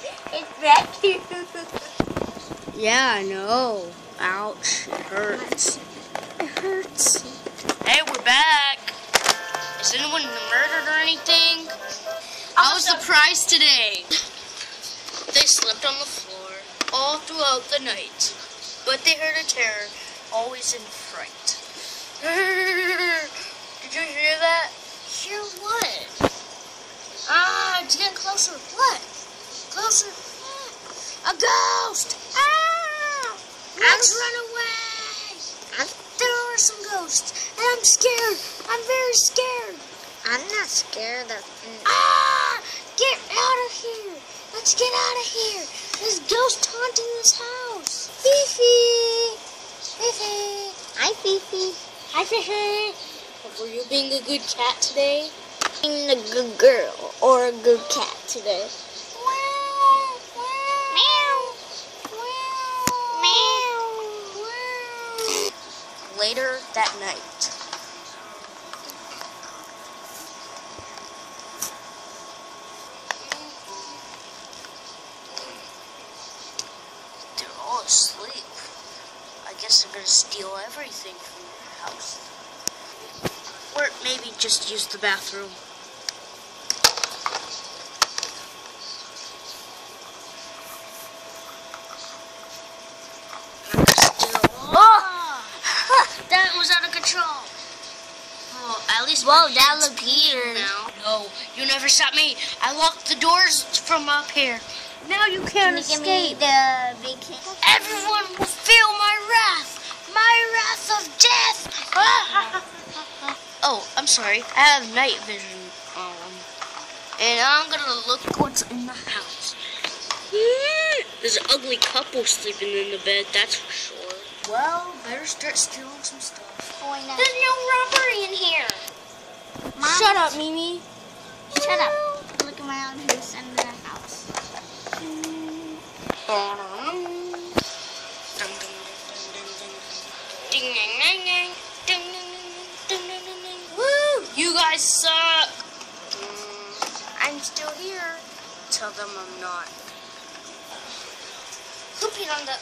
It's that cute. Yeah, I know. Ouch, it hurts. It hurts. Hey, we're back. Is anyone murdered or anything? How was the prize today? They slept on the floor all throughout the night, but they heard a terror, always in fright. Did you hear that? Hear what? Ah, it's getting closer. What? Closer. A ghost! Ah! Let's run away! There are some ghosts, and I'm scared. I'm very scared. I'm not scared of. Ah! Get out of here! Let's get out of here! There's ghosts haunting this house. Fifi! Fifi! Hi, Fifi. Hi, Fifi! Were you being a good cat today? Being a good girl or a good cat today. Later that night. They're all asleep. I guess they're gonna steal everything from your house. Or maybe just use the bathroom. That was out of control. Oh, at least Whoa, my that head's looked peeling weird. now. No, you never shot me. I locked the doors from up here. Now you can't Can you give escape. me the big hit? Everyone will feel my wrath of death. Oh, I'm sorry. I have night vision and I'm gonna look what's in the house. There's an ugly couple sleeping in the bed, that's for sure. Well, better start stealing some stuff. Oh, I know. There's no robbery in here. Mom, Shut up, Mimi. Shut up. Look around who's in the house. Woo! You guys suck. I'm still here. Tell them I'm not. Who peed on the